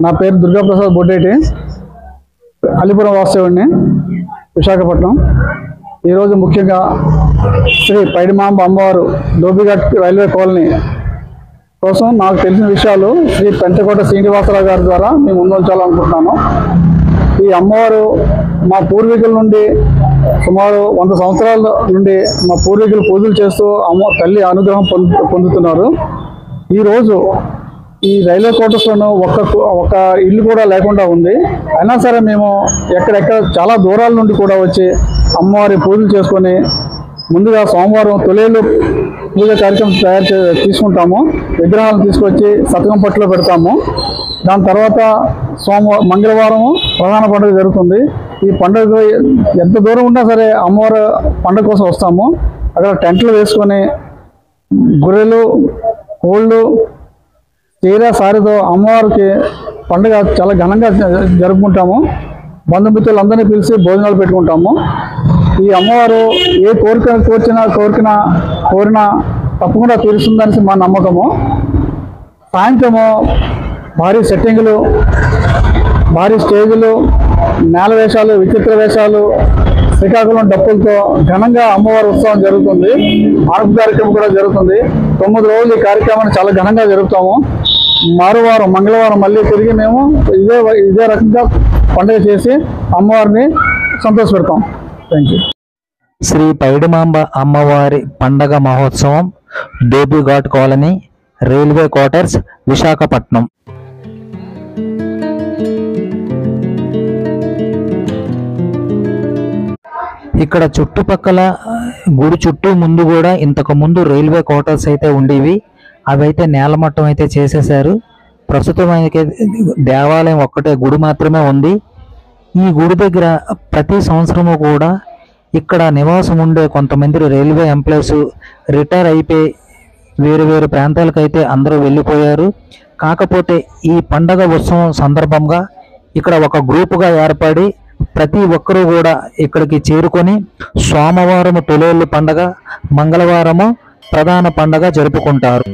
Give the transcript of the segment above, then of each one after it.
నా పేరు దుర్గాప్రసాద్ బొడ్డేటి, అలీపురం వాస్తవుడిని, విశాఖపట్నం. ఈరోజు ముఖ్యంగా శ్రీ పైడిమాంబ అమ్మవారు ధోబిఘాట్ రైల్వే కాలనీ కోసం నాకు తెలిసిన విషయాలు శ్రీ పెంటకోట శ్రీనివాసరావు గారి ద్వారా మేము ముందుంచాలనుకుంటున్నాను. ఈ అమ్మవారు మా పూర్వీకుల నుండి సుమారు 100 సంవత్సరాల నుండి మా పూర్వీకులు పూజలు చేస్తూ తల్లి అనుగ్రహం పొందుతున్నారు. ఈరోజు ఈ రైల్వే క్వార్టర్స్లోనూ ఒక ఇల్లు కూడా లేకుండా ఉంది. అయినా సరే మేము ఎక్కడెక్కడ చాలా దూరాల నుండి కూడా వచ్చి అమ్మవారి పూజలు చేసుకొని ముందుగా సోమవారం తొలేలు పూజ కార్యక్రమం తీసుకుంటాము. విగ్రహాలను తీసుకొచ్చి సతకం పట్టులో పెడతాము. దాని తర్వాత మంగళవారము ప్రధాన పండుగ జరుగుతుంది. ఈ పండుగ ఎంత దూరం ఉన్నా సరే అమ్మవారి పండుగ కోసం వస్తాము. అక్కడ టెంట్లు వేసుకొని గొర్రెలు, కోళ్ళు, చీర సారితో అమ్మవారికి పండుగ చాలా ఘనంగా జరుపుకుంటాము. బంధుమిత్రులందరినీ పిలిచి భోజనాలు పెట్టుకుంటాము. ఈ అమ్మవారు ఏ కోరినా తప్పకుండా తీరుస్తుందని మా నమ్మకము. సాయంత్రము భారీ సెట్టింగులు, భారీ స్టేజులు, నేల వేషాలు, విచిత్ర వేషాలు, శ్రీకాకుళం డప్పులతో ఘనంగా అమ్మవారి ఉత్సవం జరుగుతుంది. ఆడపు కార్యక్రమం కూడా జరుగుతుంది. 9 రోజులు ఈ కార్యక్రమాన్ని చాలా ఘనంగా జరుపుతాము. మరోవారం మంగళవారం మళ్ళీ తిరిగి మేము ఇదే రకంగా పండుగ చేసి అమ్మవారిని సంతోషపెడతాం. Thank you. శ్రీ పైడిమాంబ అమ్మవారి పండగ మహోత్సవం, Dhobighat colony, railway quarters, Visakhapatnam. ఇక్కడ చుట్టుపక్కల గుడి చుట్టూ ముందు కూడా ఇంతకు ముందు రైల్వే క్వార్టర్స్ అయితే ఉండేవి. అవైతే నేలమట్టం అయితే చేసేశారు. ప్రస్తుతం అయితే దేవాలయం ఒక్కటే, గుడి మాత్రమే ఉంది. ఈ గుడి దగ్గర ప్రతి సంవత్సరము కూడా ఇక్కడ నివాసం ఉండే కొంతమంది రైల్వే ఎంప్లాయీస్ రిటైర్ అయిపోయి వేరు వేరు ప్రాంతాలకైతే అందరూ వెళ్ళిపోయారు. కాకపోతే ఈ పండగ ఉత్సవం సందర్భంగా ఇక్కడ ఒక గ్రూపుగా ఏర్పడి ప్రతి ఒక్కరూ కూడా ఇక్కడికి చేరుకొని సోమవారము తొలేళ్ళు పండగ, మంగళవారము ప్రధాన పండగ జరుపుకుంటారు.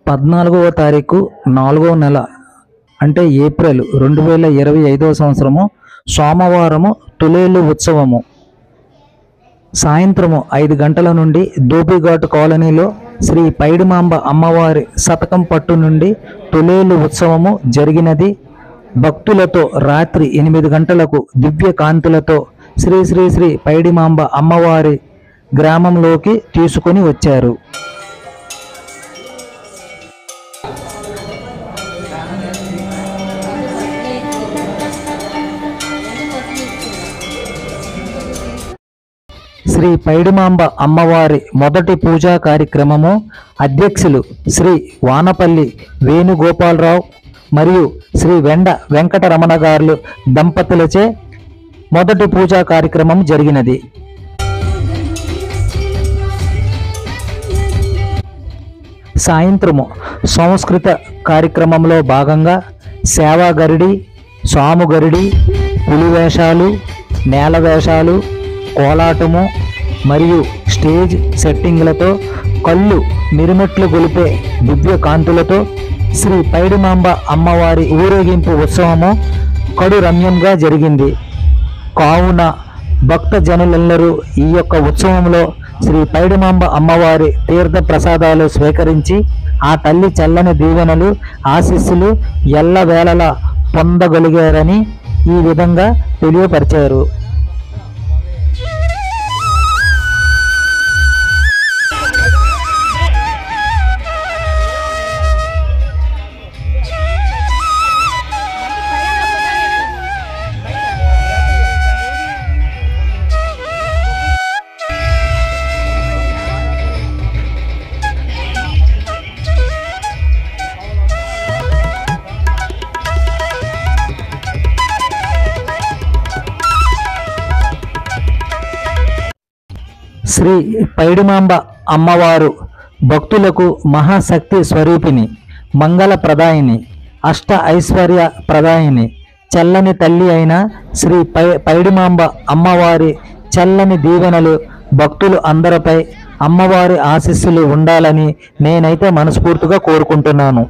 పద్నాలుగవ తారీఖు 4వ నెల అంటే ఏప్రిల్ 2025వ సంవత్సరము సోమవారము తొలేళ్ళు ఉత్సవము సాయంత్రము 5 గంటల నుండి ధోబిఘాట్ కాలనీలో శ్రీ పైడిమాంబ అమ్మవారి శతకం పట్టు నుండి తొలేళ్ళు ఉత్సవము జరిగినది. భక్తులతో రాత్రి 8 గంటలకు దివ్య కాంతులతో శ్రీ శ్రీ శ్రీ పైడిమాంబ అమ్మవారి గ్రామంలోకి తీసుకొని వచ్చారు. శ్రీ పైడిమాంబ అమ్మవారి మొదటి పూజా కార్యక్రమము అధ్యక్షులు శ్రీ వానపల్లి వేణుగోపాలరావు మరియు శ్రీ వెంకటరమణ గారు దంపతులచే మొదటి పూజా కార్యక్రమం జరిగినది. సాయంత్రము సంస్కృత కార్యక్రమంలో భాగంగా సేవాగరిడి, సాముగరిడి, పులివేషాలు, నేల వేషాలు, కోలాటము మరియు స్టేజ్ సెట్టింగ్లతో కళ్ళు మిరుమిట్లు గొలిపే దివ్య కాంతులతో శ్రీ పైడిమాంబ అమ్మవారి ఊరేగింపు ఉత్సవము కడు రమ్యంగా జరిగింది. కావున భక్త జనులందరూ ఈ యొక్క ఉత్సవంలో శ్రీ పైడిమాంబ అమ్మవారి తీర్థ ప్రసాదాలు స్వీకరించి ఆ తల్లి చల్లని దీవెనలు, ఆశీస్సులు ఎల్లవేళలా పొందగలిగారని ఈ విధంగా తెలియపరిచారు. శ్రీ పైడిమాంబ అమ్మవారు భక్తులకు మహాశక్తి స్వరూపిణి, మంగళ ప్రదాయిని, అష్ట ఐశ్వర్య ప్రదాయిని, చల్లని తల్లి అయిన శ్రీ పైడిమాంబ అమ్మవారి చల్లని దీవెనలు భక్తులు అందరిపై అమ్మవారి ఆశీస్సులు ఉండాలని నేనైతే మనస్ఫూర్తిగా కోరుకుంటున్నాను.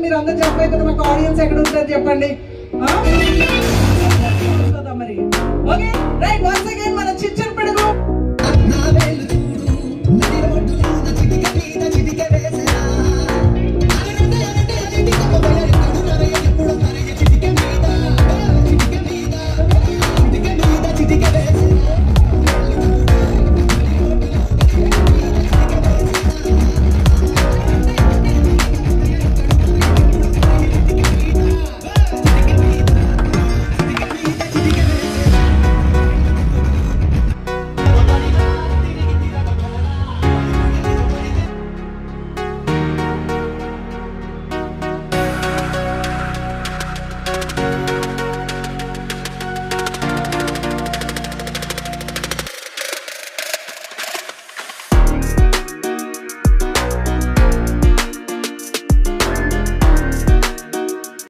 మీరు అందరూ చెప్పారు కదా మాకు ఆడియన్స్ ఎక్కడ ఉంటుంది చెప్పండి మరి ఓకే రైట్.